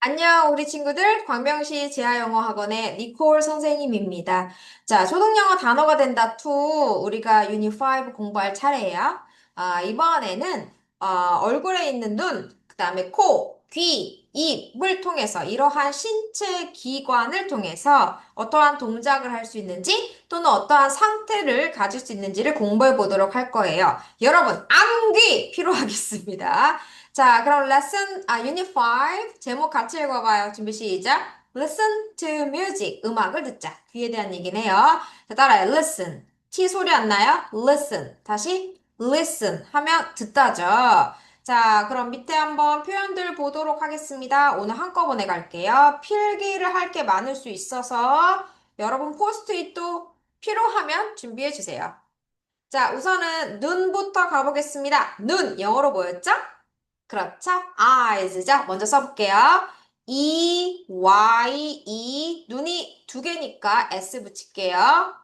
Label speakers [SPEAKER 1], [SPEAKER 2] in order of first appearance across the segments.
[SPEAKER 1] 안녕, 우리 친구들. 광명시 재하영어학원의 니콜 선생님입니다. 자, 초등영어 단어가 된다 2, 우리가 유닛 5 공부할 차례예요. 이번에는 얼굴에 있는 눈, 그 다음에 코, 귀, 입을 통해서 이러한 신체 기관을 통해서 어떠한 동작을 할 수 있는지 또는 어떠한 상태를 가질 수 있는지를 공부해 보도록 할 거예요. 여러분, 암기 필요하겠습니다. 자, 그럼 유닛 5 제목 같이 읽어봐요. 준비 시작. Listen to music. 음악을 듣자. 귀에 대한 얘기네요. 자, 따라해. Listen. T 소리 안 나요? Listen. 다시 listen 하면 듣다죠. 자, 그럼 밑에 한번 표현들 보도록 하겠습니다. 오늘 한꺼번에 갈게요. 필기를 할 게 많을 수 있어서 여러분 포스트잇도 필요하면 준비해 주세요. 자, 우선은 눈부터 가보겠습니다. 눈, 영어로 뭐였죠? 그렇죠? eyes죠? 먼저 써볼게요. 눈이 두 개니까 S 붙일게요.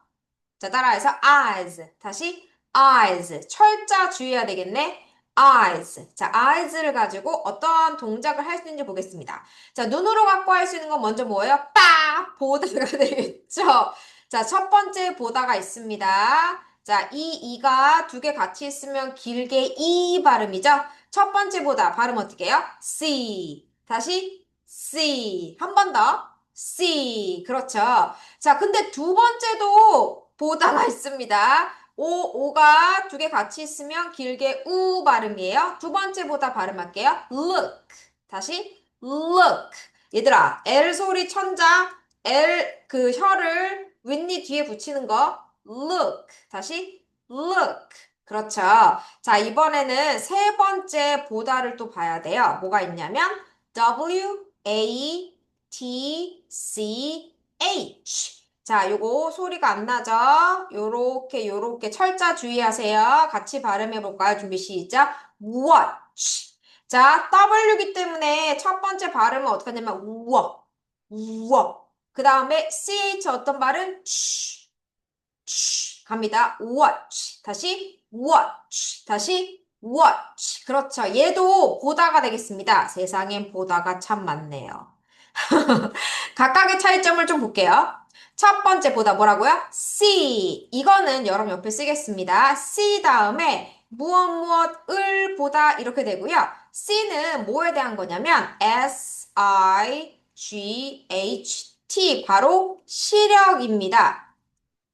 [SPEAKER 1] 자, 따라해서 eyes. 다시 eyes. 철자 주의해야 되겠네. eyes. 자, eyes를 가지고 어떤 동작을 할 수 있는지 보겠습니다. 자, 눈으로 갖고 할 수 있는 건 먼저 뭐예요? 보다가 되겠죠? 자, 첫 번째 보다가 있습니다. 자, 이가 두 개 같이 있으면 길게 이 발음이죠? 첫 번째 보다 발음 어떻게 해요? see. 다시 see. 한 번 더. see. 그렇죠. 자, 근데 두 번째도 보다가 있습니다. 오가 두 개 같이 있으면 길게 우 발음이에요. 두 번째 보다 발음할게요. look. 다시 look. 얘들아, L 소리 천자, L 그 혀를 윗니 뒤에 붙이는 거 look. 다시 look. 그렇죠. 자, 이번에는 세 번째 보다를 또 봐야 돼요. 뭐가 있냐면 W, A, T, C, H. 자, 요거 소리가 안 나죠? 요렇게 철자 주의하세요. 같이 발음해 볼까요? 준비 시작. watch. 자, W이기 때문에 첫 번째 발음은 어떻게 하냐면 우워, 우워. 그 다음에 CH 어떤 발음? 갑니다. watch. 다시 watch. 다시 watch. 그렇죠. 얘도 보다가 되겠습니다. 세상엔 보다가 참 많네요. 각각의 차이점을 좀 볼게요. 첫 번째 보다 뭐라고요? see. 이거는 여러분 옆에 쓰겠습니다. see 다음에 무엇을 보다 이렇게 되고요. see는 뭐에 대한 거냐면 sight. 바로 시력입니다.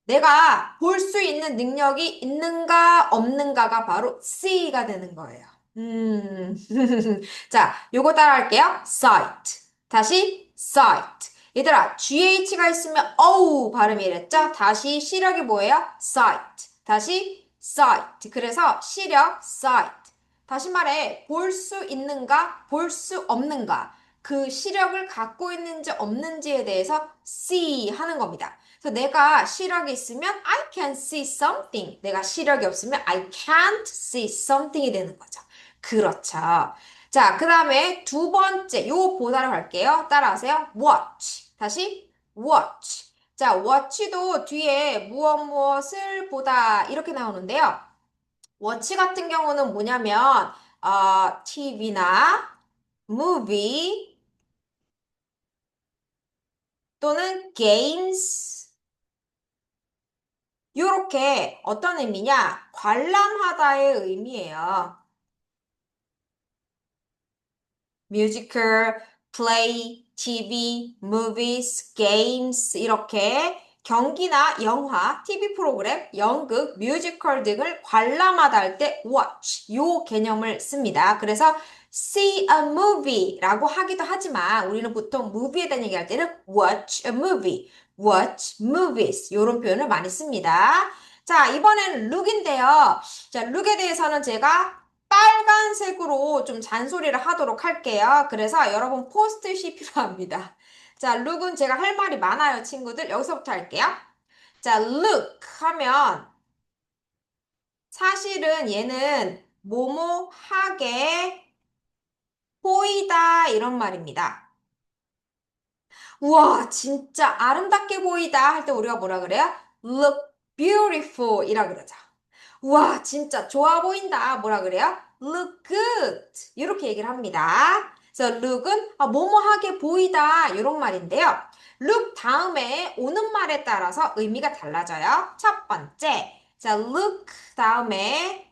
[SPEAKER 1] 내가 볼 수 있는 능력이 있는가 없는가가 바로 C가 되는 거예요. 자, 요거 따라 할게요. sight. 다시 sight. 얘들아, GH가 있으면 어우 발음이 이랬죠? 다시 시력이 뭐예요? sight. 다시 sight. 그래서 시력 sight. 다시 말해, 볼 수 있는가, 볼 수 없는가. 그 시력을 갖고 있는지 없는지에 대해서 see 하는 겁니다. 그래서 내가 시력이 있으면 I can see something. 내가 시력이 없으면 I can't see something이 되는 거죠. 그렇죠. 자, 그 다음에 두 번째, 요 보다로 갈게요. 따라하세요. watch. 다시 watch. 자, watch도 뒤에 무엇을 보다 이렇게 나오는데요. watch 같은 경우는 뭐냐면, TV나 movie 또는 games 요렇게 어떤 의미냐? 관람하다의 의미예요. musical, play, TV, movies, games 이렇게 경기나 영화, TV 프로그램, 연극, 뮤지컬 등을 관람하다 할 때 watch 요 개념을 씁니다. 그래서 see a movie라고 하기도 하지만 우리는 보통 movie에 대한 얘기할 때는 watch a movie, watch movies 요런 표현을 많이 씁니다. 자, 이번엔 look인데요. 자, look에 대해서는 제가 빨간색으로 좀 잔소리를 하도록 할게요. 그래서 여러분 포스트잇이 필요합니다. 자, look은 제가 할 말이 많아요, 친구들. 여기서부터 할게요. 자, look 하면 사실은 얘는 뭐뭐하게 보이다 이런 말입니다. 우와, 진짜 아름답게 보이다 할 때 우리가 뭐라 그래요? look beautiful 이라 그러죠. 우와, 진짜 좋아 보인다. 뭐라 그래요? look good. 이렇게 얘기를 합니다. 그래서 look은 뭐뭐하게 보이다 이런 말인데요. look 다음에 오는 말에 따라서 의미가 달라져요. 첫 번째, 자, look 다음에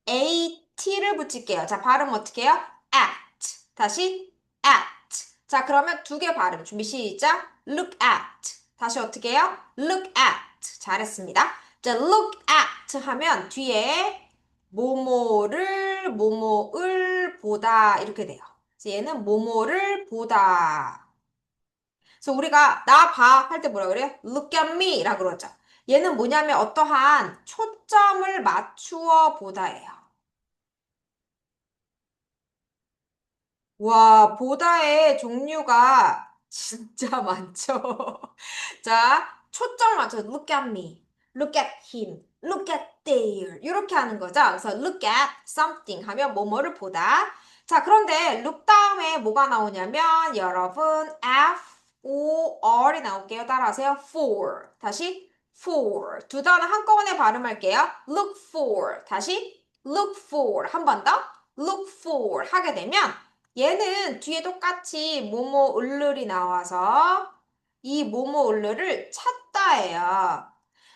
[SPEAKER 1] at를 붙일게요. 자, 발음 어떻게 해요? at. 다시 at. 자, 그러면 두 개 발음. 준비 시작. look at. 다시 어떻게 해요? look at. 잘했습니다. 자, look at 하면 뒤에 뭐뭐를 보다 이렇게 돼요. 그래서 얘는 뭐뭐를 보다. 그래서 우리가 나 봐 할 때 뭐라 그래요? look at me 라고 그러죠. 얘는 뭐냐면 어떠한 초점을 맞추어 보다예요. 와, 보다의 종류가 진짜 많죠. 자, 초점을 맞춰서 look at me, look at him, look at there 이렇게 하는 거죠. 그래서 look at something 하면 뭐뭐를 보다. 자, 그런데 look 다음에 뭐가 나오냐면 여러분 F-O-R이 나올게요. 따라하세요. for. 다시 for. 두 단어 한꺼번에 발음할게요. look for. 다시 look for. 한 번 더. look for 하게 되면 얘는 뒤에 똑같이 뭐뭐 을르리 나와서 이 뭐뭐 을르를 찾다예요.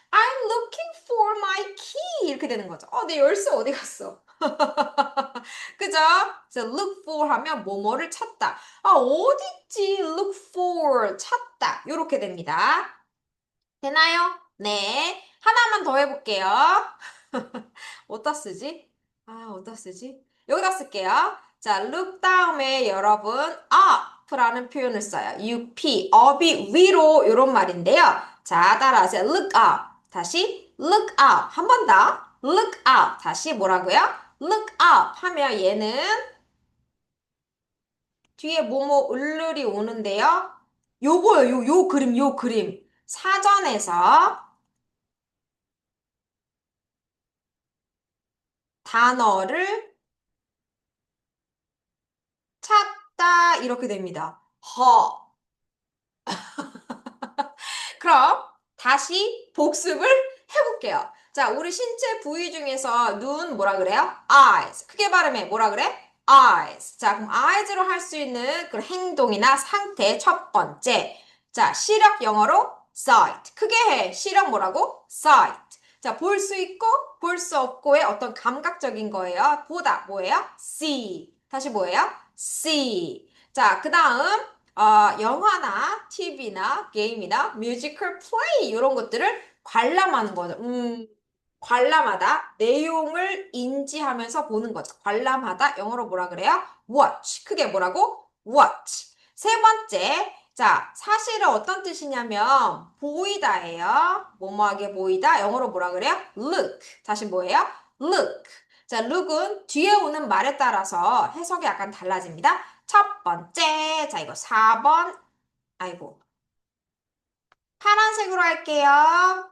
[SPEAKER 1] I'm looking for my key 이렇게 되는 거죠. 내 열쇠 어디 갔어? 그죠? 그래서 look for 하면 뭐뭐를 찾다. 어딨지? look for 찾다. 이렇게 됩니다. 되나요? 네. 하나만 더 해볼게요. 어디다 쓰지? 어디다 쓰지? 여기다 쓸게요. 자, look 다음에 여러분 up라는 표현을 써요. up, up이 위로 이런 말인데요. 자, 따라하세요. look up. 다시 look up. 한 번 더. look up. 다시 뭐라고요? look up 하면 얘는 뒤에 뭐뭐 을을이 오는데요. 요거요. 요 그림, 요 그림. 사전에서 단어를 찾다 이렇게 됩니다. 허. 그럼 다시 복습을 해볼게요. 자, 우리 신체 부위 중에서 눈 뭐라 그래요? eyes. 크게 발음해. 뭐라 그래? eyes. 자, 그럼 eyes로 할 수 있는 그 행동이나 상태 첫 번째. 자, 시력 영어로 sight. 크게 해. 시력 뭐라고? sight. 자, 볼 수 있고 볼 수 없고의 어떤 감각적인 거예요. 보다 뭐예요? see. 다시 뭐예요? see. 자, 그 다음 영화나 TV나 게임이나 뮤지컬 플레이 이런 것들을 관람하는 거죠. 관람하다. 내용을 인지하면서 보는 거죠. 관람하다. 영어로 뭐라 그래요? watch. 크게 뭐라고? watch. 세 번째. 자, 사실은 어떤 뜻이냐면 보이다예요. 뭐뭐하게 보이다. 영어로 뭐라 그래요? look. 다시 뭐예요? look. 자, look은 뒤에 오는 말에 따라서 해석이 약간 달라집니다. 첫 번째, 자, 이거 4번. 아이고. 파란색으로 할게요.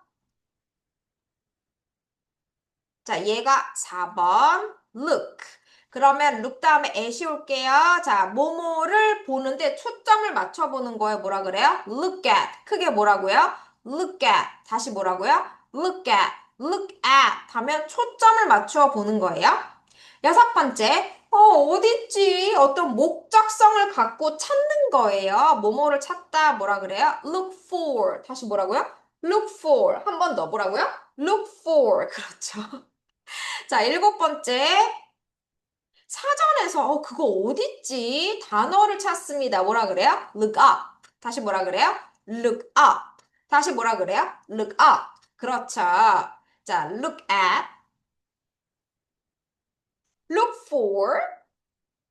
[SPEAKER 1] 자, 얘가 4번. look. 그러면 look 다음에 at이 올게요. 자, 뭐뭐를 보는데 초점을 맞춰보는 거예요. 뭐라 그래요? look at. 크게 뭐라고요? look at. 다시 뭐라고요? look at. look at 하면 초점을 맞춰 보는 거예요. 여섯 번째, 어딨지? 어떤 목적성을 갖고 찾는 거예요. 뭐뭐를 찾다 뭐라 그래요? look for. 다시 뭐라고요? look for. 한 번 더 뭐라고요? look for. 그렇죠. 자, 일곱 번째, 사전에서 그거 어딨지? 단어를 찾습니다. 뭐라 그래요? look up. 다시 뭐라 그래요? look up. 다시 뭐라 그래요? look up. 그렇죠. 자, look at, look for,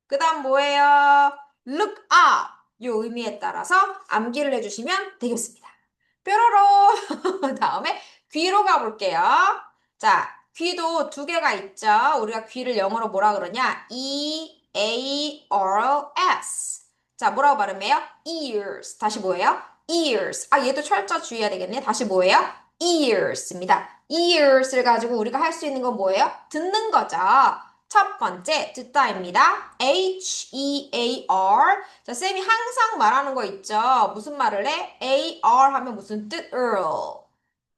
[SPEAKER 1] 그 다음 뭐예요? look up. 요 의미에 따라서 암기를 해주시면 되겠습니다. 뾰로로. 다음에 귀로 가볼게요. 자, 귀도 두 개가 있죠. 우리가 귀를 영어로 뭐라 그러냐? E-A-R-S. 자, 뭐라고 발음해요? ears. 다시 뭐예요? ears. 얘도 철자 주의해야 되겠네. 다시 뭐예요? ears입니다. ears를 가지고 우리가 할 수 있는 건 뭐예요? 듣는 거죠. 첫 번째, 듣다입니다. H-E-A-R. 자, 쌤이 항상 말하는 거 있죠? 무슨 말을 해? A-R 하면 무슨 뜻? Earl.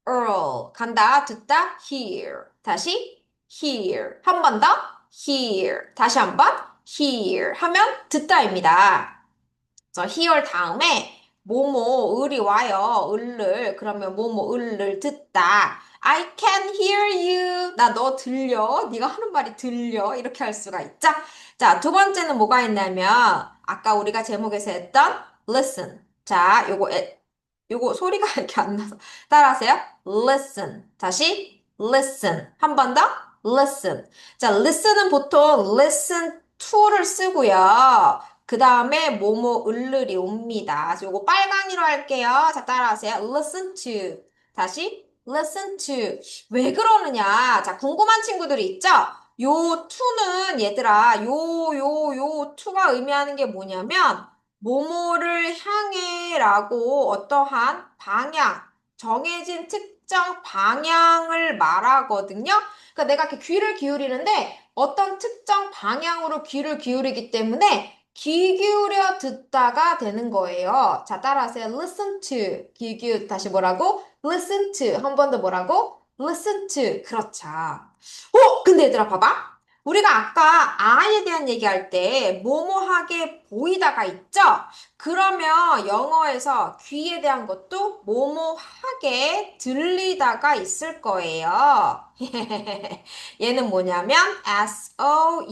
[SPEAKER 1] Earl. 간다. 듣다. Hear. 다시. Hear. 한 번 더. Hear. 다시 한 번. hear 하면 듣다입니다. 그래서 hear 다음에 뭐뭐 을이 와요. 을을 그러면 뭐뭐 을을 듣다. I can hear you. 나 너 들려? 네가 하는 말이 들려? 이렇게 할 수가 있죠. 자, 두 번째는 뭐가 있냐면 아까 우리가 제목에서 했던 listen. 자, 요거 소리가 이렇게 안 나서 따라하세요. listen. 다시 listen. 한 번 더 listen. 자, listen은 보통 listen to를 쓰고요. 그 다음에 뭐뭐 을을이 옵니다. 그래서 요거 빨강이로 할게요. 자, 따라하세요. listen to. 다시 listen to. 왜 그러느냐? 자, 궁금한 친구들이 있죠? 요 to는 얘들아, 요 to가 의미하는 게 뭐냐면 뭐뭐를 향해라고 어떠한 방향, 정해진 특정 방향을 말하거든요. 그러니까 내가 이렇게 귀를 기울이는데 어떤 특정 방향으로 귀를 기울이기 때문에 귀 기울여 듣다가 되는 거예요. 자, 따라하세요. listen to. 다시 뭐라고? listen to. 한 번 더 뭐라고? listen to. 그렇죠. 근데 얘들아, 봐봐. 우리가 아까 I에 대한 얘기할 때 뭐뭐하게 보이다가 있죠? 그러면 영어에서 귀에 대한 것도 뭐뭐하게 들리다가 있을 거예요. 얘는 뭐냐면 sound.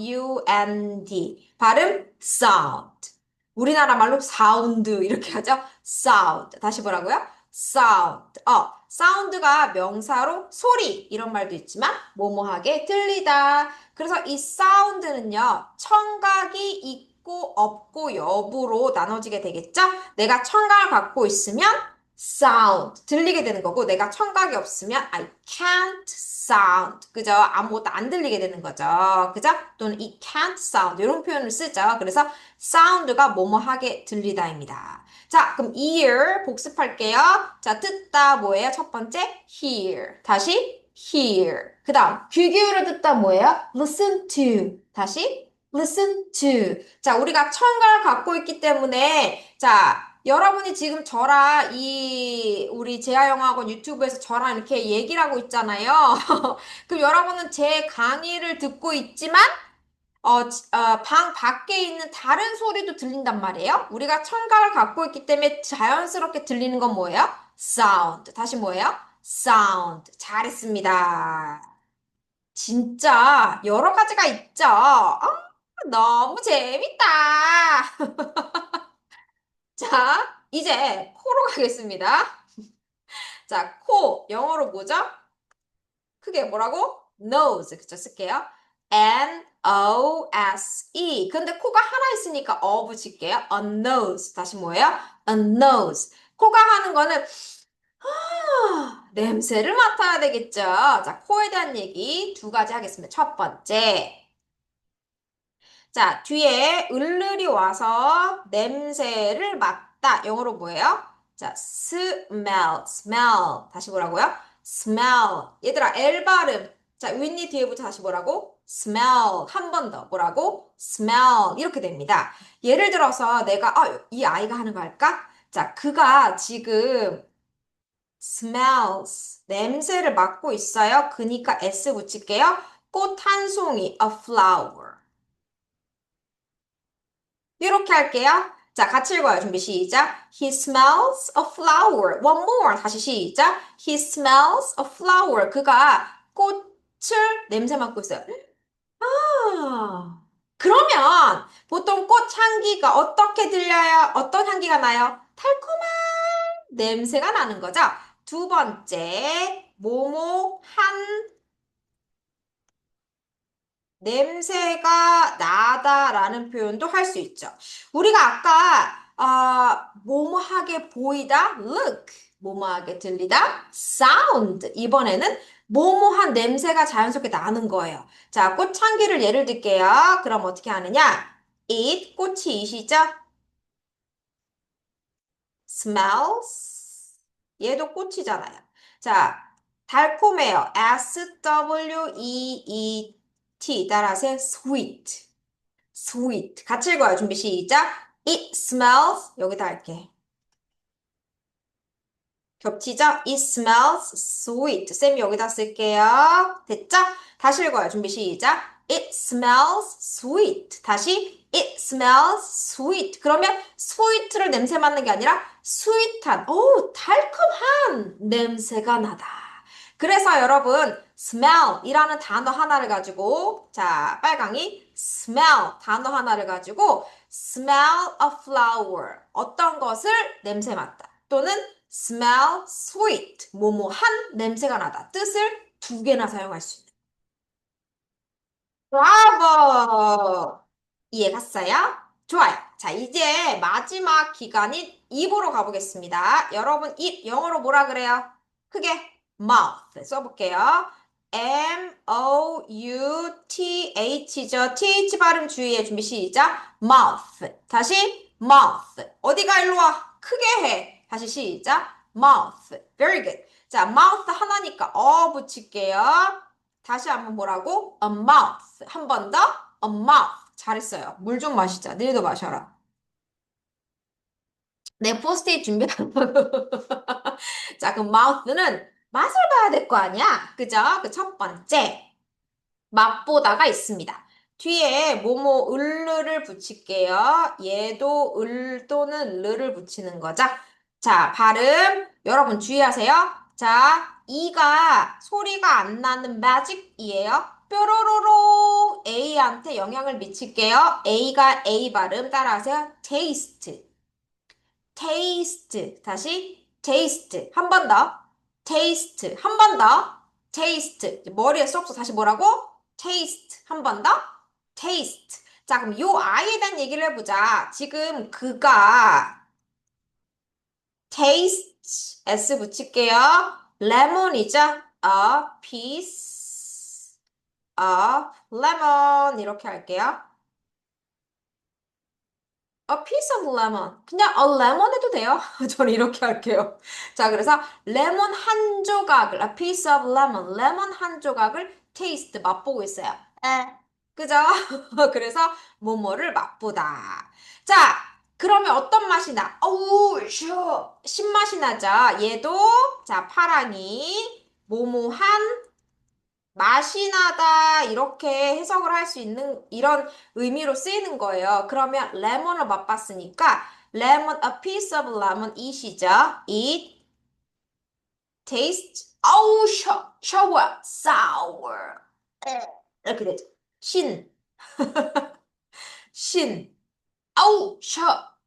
[SPEAKER 1] 발음 sound. 우리나라 말로 사운드 이렇게 하죠. sound. 다시 뭐라고요? sound. 사운드가 명사로 소리 이런 말도 있지만 뭐뭐하게 들리다. 그래서 이 사운드는요. 청각이 있고 없고 여부로 나눠지게 되겠죠? 내가 청각을 갖고 있으면 sound 들리게 되는 거고 내가 청각이 없으면 I can't sound 그죠? 아무것도 안 들리게 되는 거죠. 그죠? 또는 it can't sound 이런 표현을 쓰죠. 그래서 사운드가 뭐뭐하게 들리다입니다. 자, 그럼 ear 복습할게요. 자, 듣다 뭐예요? 첫 번째 hear. 다시 hear. 그 다음 귀 기울여 듣다 뭐예요? listen to. 다시 listen to. 자, 우리가 청각을 갖고 있기 때문에 자, 여러분이 지금 저랑 우리 재하영어학원 유튜브에서 저랑 이렇게 얘기를 하고 있잖아요. 그럼 여러분은 제 강의를 듣고 있지만 방 밖에 있는 다른 소리도 들린단 말이에요. 우리가 청각을 갖고 있기 때문에 자연스럽게 들리는 건 뭐예요? sound. 다시 뭐예요? sound. 잘했습니다. 진짜 여러 가지가 있죠. 너무 재밌다. 자, 이제 코로 가겠습니다. 자, 코. 영어로 뭐죠? 크게 뭐라고? nose. 그쵸? 쓸게요. N-O-S-E. 근데 코가 하나 있으니까 어 붙일게요. A nose. 다시 뭐예요? A nose. 코가 하는 거는 냄새를 맡아야 되겠죠. 자, 코에 대한 얘기 두 가지 하겠습니다. 첫 번째. 자, 뒤에 을을이 와서 냄새를 맡다. 영어로 뭐예요? 자, smell. 다시 뭐라고요? smell. 얘들아, L 발음. 자, 윗니 뒤에부터 다시 뭐라고? smell. 한 번 더. 뭐라고? smell. 이렇게 됩니다. 예를 들어서 내가, 이 아이가 하는 거 할까? 자, 그가 지금 smells. 냄새를 맡고 있어요. 그니까 S 붙일게요. 꽃 한 송이, a flower. 이렇게 할게요. 자, 같이 읽어요. 준비 시작. He smells a flower. One more. 다시 시작. He smells a flower. 그가 꽃을 냄새 맡고 있어요. 그러면 보통 꽃 향기가 어떻게 들려요? 어떤 향기가 나요? 달콤한 냄새가 나는 거죠. 두 번째, 뭐뭐 한 냄새가 나다라는 표현도 할 수 있죠. 우리가 아까 뭐뭐하게 보이다, look, 뭐뭐하게 들리다, sound. 이번에는 뭐뭐한 냄새가 자연스럽게 나는 거예요. 자, 꽃향기를 예를 들게요. 그럼 어떻게 하느냐? it, 꽃이 이시죠? smells. 얘도 꽃이잖아요. 자, 달콤해요. S-W-E-E-T. 따라하세요. sweet. sweet. 같이 읽어요. 준비 시작. It smells. 여기다 할게. 겹치죠? It smells sweet. 쌤 여기다 쓸게요. 됐죠? 다시 읽어요. 준비 시작. it smells sweet. 다시, it smells sweet. 그러면 sweet를 냄새 맡는 게 아니라 sweet한, 오, 달콤한 냄새가 나다. 그래서 여러분, smell이라는 단어 하나를 가지고, 자, 빨강이 smell 단어 하나를 가지고 smell a flower. 어떤 것을 냄새 맡다. 또는 smell sweet. 뭐뭐한 냄새가 나다. 뜻을 두 개나 사용할 수 있는. 브라보! 이해 갔어요? 좋아요. 자, 이제 마지막 기간인 입으로 가보겠습니다. 여러분, 입 영어로 뭐라 그래요? 크게 mouth 써볼게요. M-O-U-T-H죠. TH 발음 주의해. 준비 시작. mouth. 다시 mouth. 어디가 일로 와? 크게 해. 다시 시작. mouth. Very good. 자, mouth 하나니까 붙일게요. 다시 한번 뭐라고? A mouth. 한 번 더. A mouth. 잘했어요. 물 좀 마시자. 내일도 마셔라. 내 포스트잇 준비한 거. 자, 그럼 mouth는 맛을 봐야 될 거 아니야? 그죠? 그 첫 번째. 맛보다가 있습니다. 뒤에 뭐뭐 을르를 붙일게요. 얘도 을 또는 르를 붙이는 거죠. 자, 발음 여러분 주의하세요. 자, 이가 소리가 안 나는 magic이에요. 뾰로로로 A한테 영향을 미칠게요. A가 A 발음 따라하세요. taste, taste. 다시 taste. 한 번 더. taste. 한 번 더. taste. 머리에 쏙쏙 다시 뭐라고? taste. 한 번 더. taste. 자, 그럼 요 아이에 대한 얘기를 해보자. 지금 그가 taste s 붙일게요. lemon이죠? A piece of lemon 이렇게 할게요. A piece of lemon. 그냥 a lemon 해도 돼요. 저는 이렇게 할게요. 자, 그래서 레몬 한 조각을, a piece of lemon, 레몬 한 조각을 taste, 맛보고 있어요. 에. 그죠? 그래서 뭐뭐를 맛보다. 자, 그러면 어떤 맛이 나? 어우, 슈. 신맛이 나죠? 얘도, 자, 파랑이, 뭐뭐한 맛이 나다 이렇게 해석을 할 수 있는 이런 의미로 쓰이는 거예요. 그러면 레몬을 맛봤으니까 lemon, a piece of lemon eat이죠. eat, taste, 어우, 셔워, sour. 이렇게 되죠. 신, 신, 아우,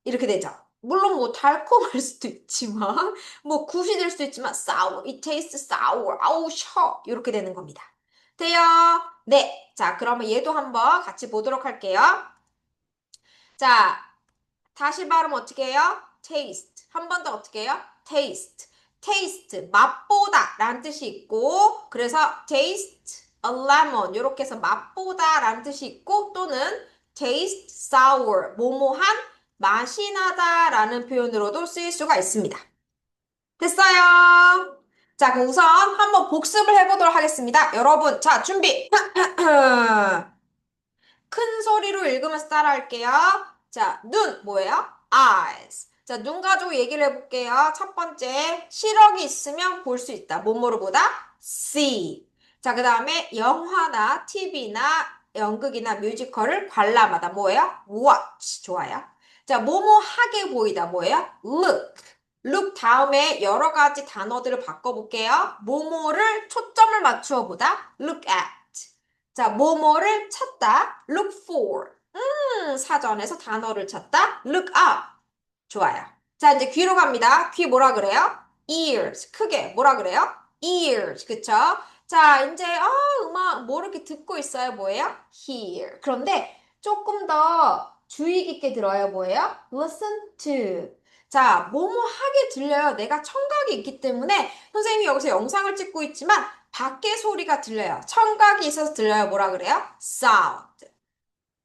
[SPEAKER 1] 이렇게 되죠. 물론 뭐 달콤할 수도 있지만 뭐 굿이 될 수도 있지만 sour, it tastes sour, 아우, 이렇게 되는 겁니다. 돼요? 네. 자, 그러면 얘도 한번 같이 보도록 할게요. 자, 다시 발음 어떻게 해요? taste. 한 번 더 어떻게 해요? taste. taste. 맛보다 라는 뜻이 있고, 그래서 taste a lemon. 이렇게 해서 맛보다 라는 뜻이 있고, 또는 taste sour. 뭐뭐한 맛이 나다 라는 표현으로도 쓰일 수가 있습니다. 됐어요? 자, 그럼 우선 한번 복습을 해보도록 하겠습니다. 여러분, 자, 준비. 큰 소리로 읽으면서 따라할게요. 자, 눈 뭐예요? eyes. 자, 눈 가지고 얘기를 해볼게요. 첫 번째, 시력이 있으면 볼 수 있다. 뭐뭐로 보다? see. 자, 그 다음에 영화나 TV나 연극이나 뮤지컬을 관람하다. 뭐예요? watch. 좋아요. 자, 뭐뭐 하게 보이다. 뭐예요? look. look 다음에 여러 가지 단어들을 바꿔볼게요. 뭐뭐를 초점을 맞추어 보다. look at. 자, 뭐뭐를 찾다. look for. 사전에서 단어를 찾다. look up. 좋아요. 자, 이제 귀로 갑니다. 귀 뭐라 그래요? ears. 크게 뭐라 그래요? ears. 그쵸? 자, 이제 음악 뭐 이렇게 듣고 있어요? 뭐예요? hear. 그런데 조금 더 주의 깊게 들어요. 뭐예요? listen to. 자, 뭐뭐 하게 들려요. 내가 청각이 있기 때문에 선생님이 여기서 영상을 찍고 있지만 밖에 소리가 들려요. 청각이 있어서 들려요. 뭐라 그래요? sound.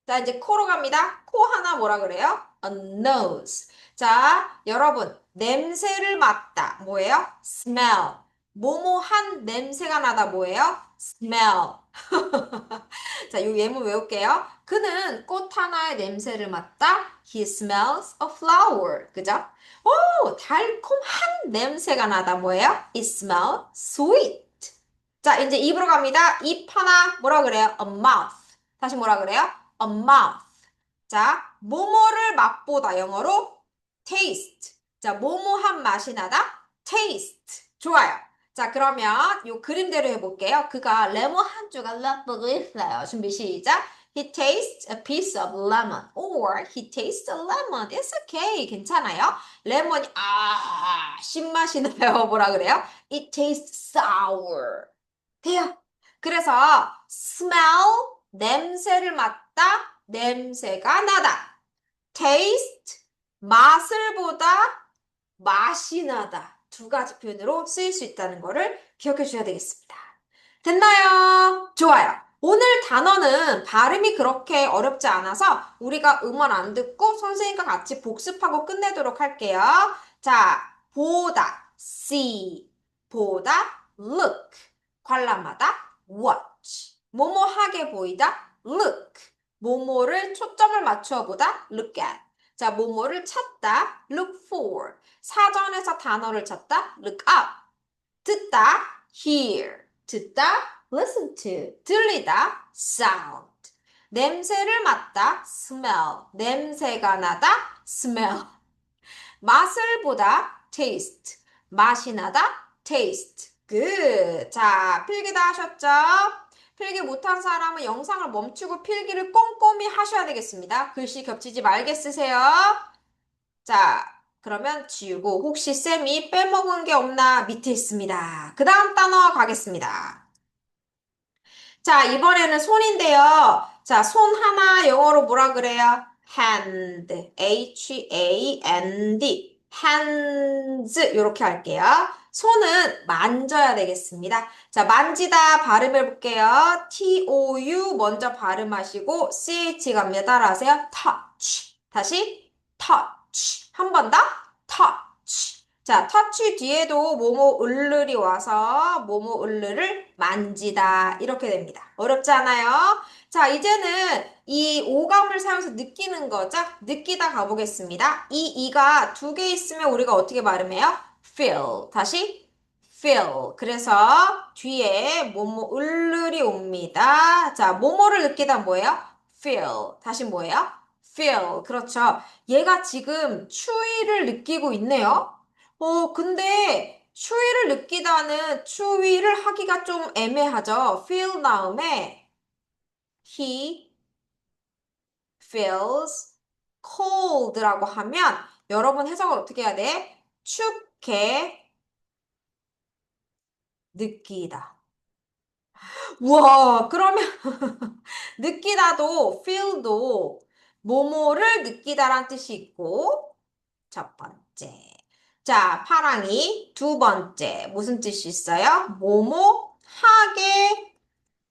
[SPEAKER 1] 자, 이제 코로 갑니다. 코 하나 뭐라 그래요? a nose. 자, 여러분, 냄새를 맡다. 뭐예요? smell. 뭐뭐한 냄새가 나다. 뭐예요? smell. 자, 요 예문 외울게요. 그는 꽃 하나의 냄새를 맡다. He smells a flower. 그죠? 오, 달콤한 냄새가 나다. 뭐예요? It smells sweet. 자, 이제 입으로 갑니다. 입 하나 뭐라 그래요? A mouth. 다시 뭐라 그래요? A mouth. 자, 뭐뭐를 맛보다 영어로 taste. 자, 뭐뭐한 맛이 나다 taste. 좋아요. 자, 그러면 요 그림대로 해볼게요. 그가 레몬 한 조각 맛보고 있어요. 준비 시작. He tastes a piece of lemon. Or he tastes a lemon. It's okay. 괜찮아요. 레몬이 신맛이 나요. 뭐라 그래요? It tastes sour. 돼요. 그래서 smell 냄새를 맡다 냄새가 나다. taste 맛을 보다 맛이 나다. 두 가지 표현으로 쓰일 수 있다는 거를 기억해 주셔야 되겠습니다. 됐나요? 좋아요. 오늘 단어는 발음이 그렇게 어렵지 않아서 우리가 음원 안 듣고 선생님과 같이 복습하고 끝내도록 할게요. 자, 보다, see, 보다, look, 관람하다, watch, 뭐뭐하게 보이다, look, 뭐뭐를 초점을 맞추어 보다, look at. 자, 뭐뭐를 찾다, look for. 사전에서 단어를 찾다, look up. 듣다, hear. 듣다, listen to. 들리다, sound. 냄새를 맡다, smell. 냄새가 나다, smell. 맛을 보다, taste. 맛이 나다, taste. good. 자, 필기 다 하셨죠? 필기 못한 사람은 영상을 멈추고 필기를 꼼꼼히 하셔야 되겠습니다. 글씨 겹치지 말게 쓰세요. 자, 그러면 지우고 혹시 쌤이 빼먹은 게 없나 밑에 있습니다. 그 다음 단어 가겠습니다. 자, 이번에는 손인데요. 자, 손 하나 영어로 뭐라 그래요? hand, H-A-N-D, hands 이렇게 할게요. 손은 만져야 되겠습니다. 자, 만지다 발음해 볼게요. T-O-U 먼저 발음하시고 CH 갑니다. 따라하세요. touch. 다시 touch. 한 번 더 touch. 자, 터치 뒤에도 뭐뭐 을르리 와서 뭐뭐 을르를 만지다 이렇게 됩니다. 어렵지 않아요? 자, 이제는 이 오감을 사용해서 느끼는 거죠. 느끼다 가보겠습니다. 이 이가 두 개 있으면 우리가 어떻게 발음해요? feel. 다시 feel. 그래서 뒤에 뭐뭐 을르리 옵니다. 자, 뭐뭐를 느끼다 뭐예요? feel. 다시 뭐예요? feel. 그렇죠. 얘가 지금 추위를 느끼고 있네요. 근데 추위를 느끼다는 추위를 하기가 좀 애매하죠. feel 다음에 he feels cold라고 하면 여러분 해석을 어떻게 해야 돼? 춥게 느끼다. 우와, 그러면 느끼다도 feel도 뭐뭐를 느끼다란 뜻이 있고 첫 번째. 자, 파랑이 두 번째. 무슨 뜻이 있어요? 뭐뭐 하게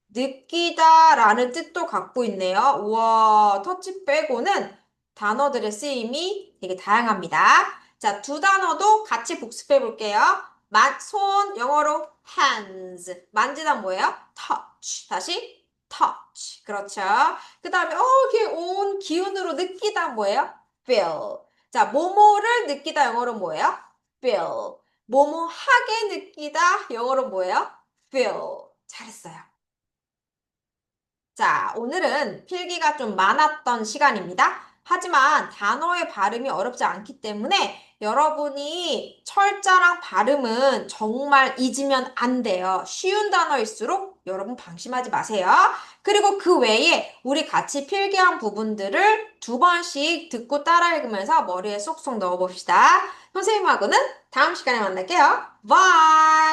[SPEAKER 1] 느끼다라는 뜻도 갖고 있네요. 우와, 터치 빼고는 단어들의 쓰임이 되게 다양합니다. 자, 두 단어도 같이 복습해 볼게요. 손, 영어로 hands. 만지다 뭐예요? touch. 다시 touch. 그렇죠. 그 다음에, 이게 온 기운으로 느끼다 뭐예요? feel. 자, 뭐뭐를 느끼다 영어로 뭐예요? feel. 뭐뭐 하게 느끼다 영어로 뭐예요? feel. 잘했어요. 자, 오늘은 필기가 좀 많았던 시간입니다. 하지만 단어의 발음이 어렵지 않기 때문에 여러분이 철자랑 발음은 정말 잊으면 안 돼요. 쉬운 단어일수록 여러분 방심하지 마세요. 그리고 그 외에 우리 같이 필기한 부분들을 두 번씩 듣고 따라 읽으면서 머리에 쏙쏙 넣어봅시다. 선생님하고는 다음 시간에 만날게요. 바이!